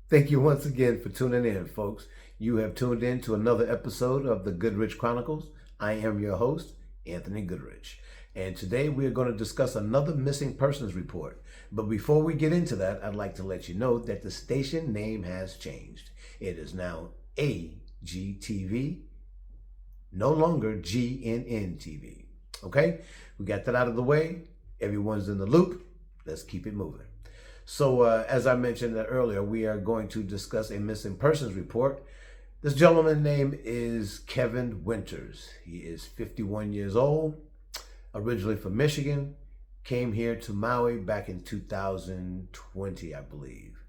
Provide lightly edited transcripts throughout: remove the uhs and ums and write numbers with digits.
Thank you once again for tuning in, folks. You have tuned in to another episode of the Goodrich Chronicles. I am your host, Anthony Goodrich. And today we are going to discuss another missing persons report. But before we get into that, I'd like to let you know that the station name has changed. It is now ARG-TV, no longer GNN-TV. Okay? We got that out of the way. Everyone's in the loop. Let's keep it moving. So as I mentioned earlier, we are going to discuss a missing persons report. This gentleman's name is Kevin Winters. He is 51 years old, originally from Michigan, came here to Maui back in 2020, I believe.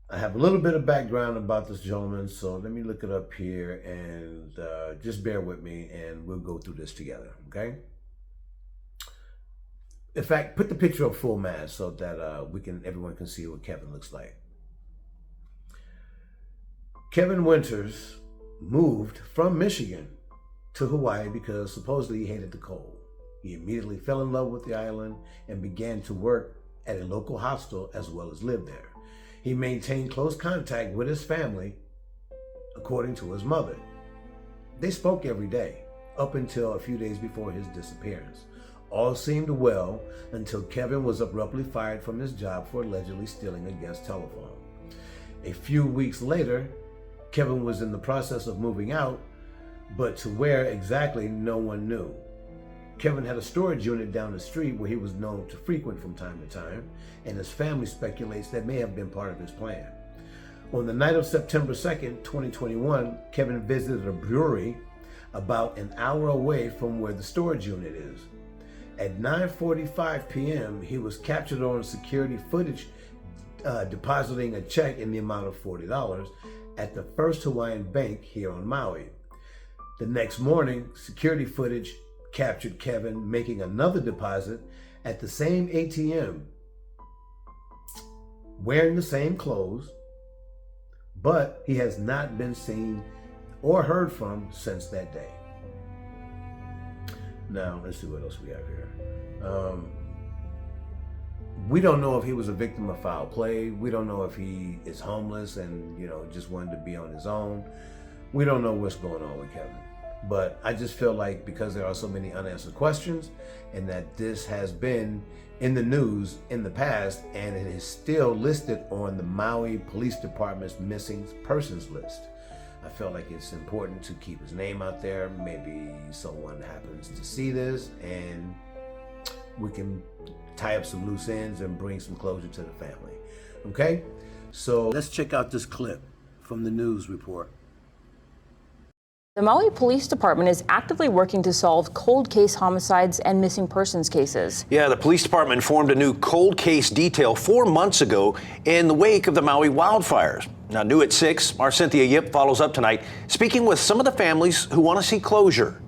I have a little bit of background about this gentleman, so let me look it up here and just bear with me and we'll go through this together, okay? In fact, put the picture up full mass so that everyone can see what Kevin looks like. Kevin Winters moved from Michigan to Hawaii because supposedly he hated the cold. He immediately fell in love with the island and began to work at a local hostel as well as live there. He maintained close contact with his family, according to his mother. They spoke every day up until a few days before his disappearance. All seemed well until Kevin was abruptly fired from his job for allegedly stealing a guest telephone. A few weeks later, Kevin was in the process of moving out, but to where exactly, no one knew. Kevin had a storage unit down the street where he was known to frequent from time to time, and his family speculates that may have been part of his plan. On the night of September 2nd, 2021, Kevin visited a brewery about an hour away from where the storage unit is. At 9:45 p.m., he was captured on security footage depositing a check in the amount of $40 at the First Hawaiian Bank here on Maui. The next morning, security footage captured Kevin making another deposit at the same ATM, wearing the same clothes, but he has not been seen or heard from since that day. Now, let's see what else we have here. We don't know if he was a victim of foul play. We don't know if he is homeless and, just wanted to be on his own. We don't know what's going on with Kevin. But I just feel like because there are so many unanswered questions and that this has been in the news in the past and it is still listed on the Maui Police Department's missing persons list, I felt like it's important to keep his name out there. Maybe someone happens to see this and we can tie up some loose ends and bring some closure to the family. Okay? So let's check out this clip from the news report. The Maui Police Department is actively working to solve cold case homicides and missing persons cases. Yeah, the police department formed a new cold case detail 4 months ago in the wake of the Maui wildfires. Now, new at 6, our Cynthia Yip follows up tonight, speaking with some of the families who want to see closure.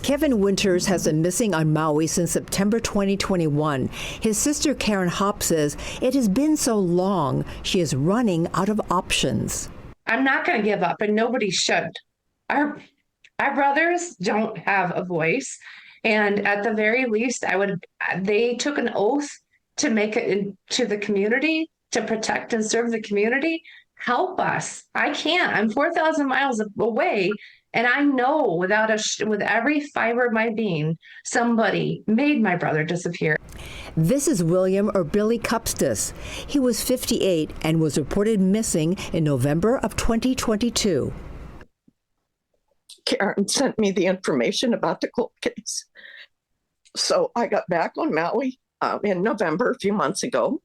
Kevin Winters has been missing on Maui since September 2021. His sister Karen Hopp says it has been so long, she is running out of options. I'm not going to give up, and nobody should. Our brothers don't have a voice, and at the very least, they took an oath to make it into the community, to protect and serve the community. Help us. I can't. I'm 4,000 miles away, and I know with every fiber of my being, somebody made my brother disappear. This is William or Billy Cupstas. He was 58 and was reported missing in November of 2022. Karen sent me the information about the cold case. So I got back on Maui in November, a few months ago,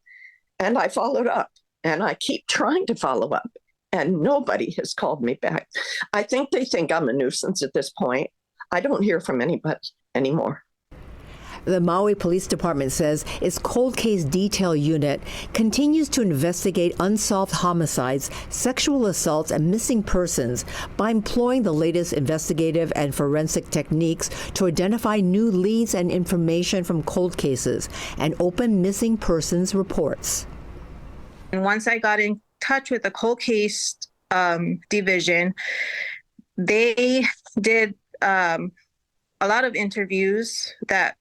and I followed up. And I keep trying to follow up, and nobody has called me back. I think they think I'm a nuisance at this point. I don't hear from anybody anymore. The Maui Police Department says its cold case detail unit continues to investigate unsolved homicides, sexual assaults, and missing persons by employing the latest investigative and forensic techniques to identify new leads and information from cold cases and open missing persons reports. And once I got in touch with the cold case division, they did a lot of interviews that,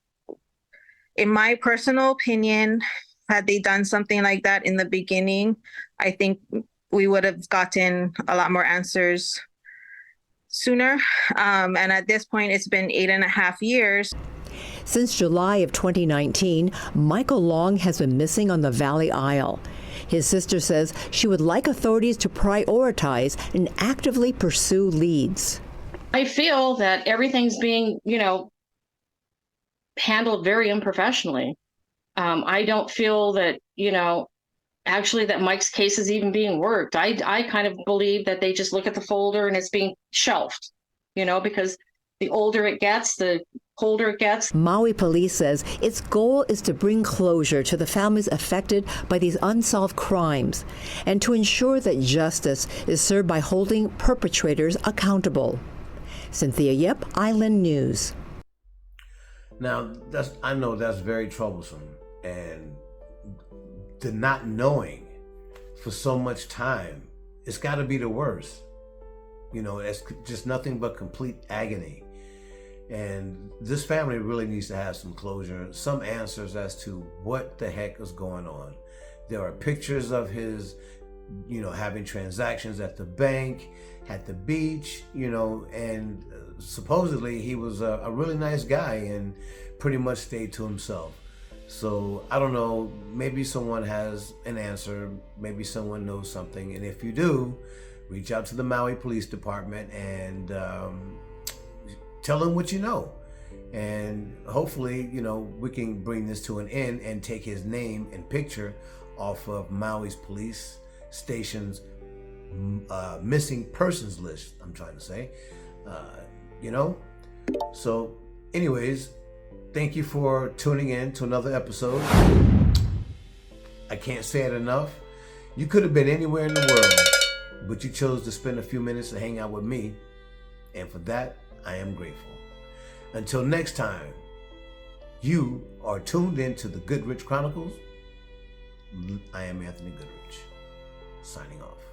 in my personal opinion, Had they done something like that in the beginning, I think we would have gotten a lot more answers sooner. And at this point, it's been 8.5 years. Since July of 2019, Michael Long has been missing on the Valley Isle. His sister says she would like authorities to prioritize and actively pursue leads. I feel that everything's being, handled very unprofessionally. I don't feel that, actually that Mike's case is even being worked. I kind of believe that they just look at the folder and it's being shelved, because the older it gets, the colder it gets. Maui police says its goal is to bring closure to the families affected by these unsolved crimes and to ensure that justice is served by holding perpetrators accountable. Cynthia Yip, Island News. Now, I know that's very troublesome, and the not knowing for so much time, it's got to be the worst. It's just nothing but complete agony. And this family really needs to have some closure, some answers as to what the heck is going on. There are pictures of his, having transactions at the bank, at the beach, and supposedly he was a really nice guy and pretty much stayed to himself. So I don't know, maybe someone has an answer, maybe someone knows something. And if you do, reach out to the Maui Police Department and tell them what you know. And hopefully, we can bring this to an end and take his name and picture off of Maui's police station's missing persons list, I'm trying to say. So anyways, thank you for tuning in to another episode. I can't say it enough. You could have been anywhere in the world, but you chose to spend a few minutes to hang out with me. And for that, I am grateful. Until next time, you are tuned into the Goodrich Chronicles. I am Anthony Goodrich, signing off.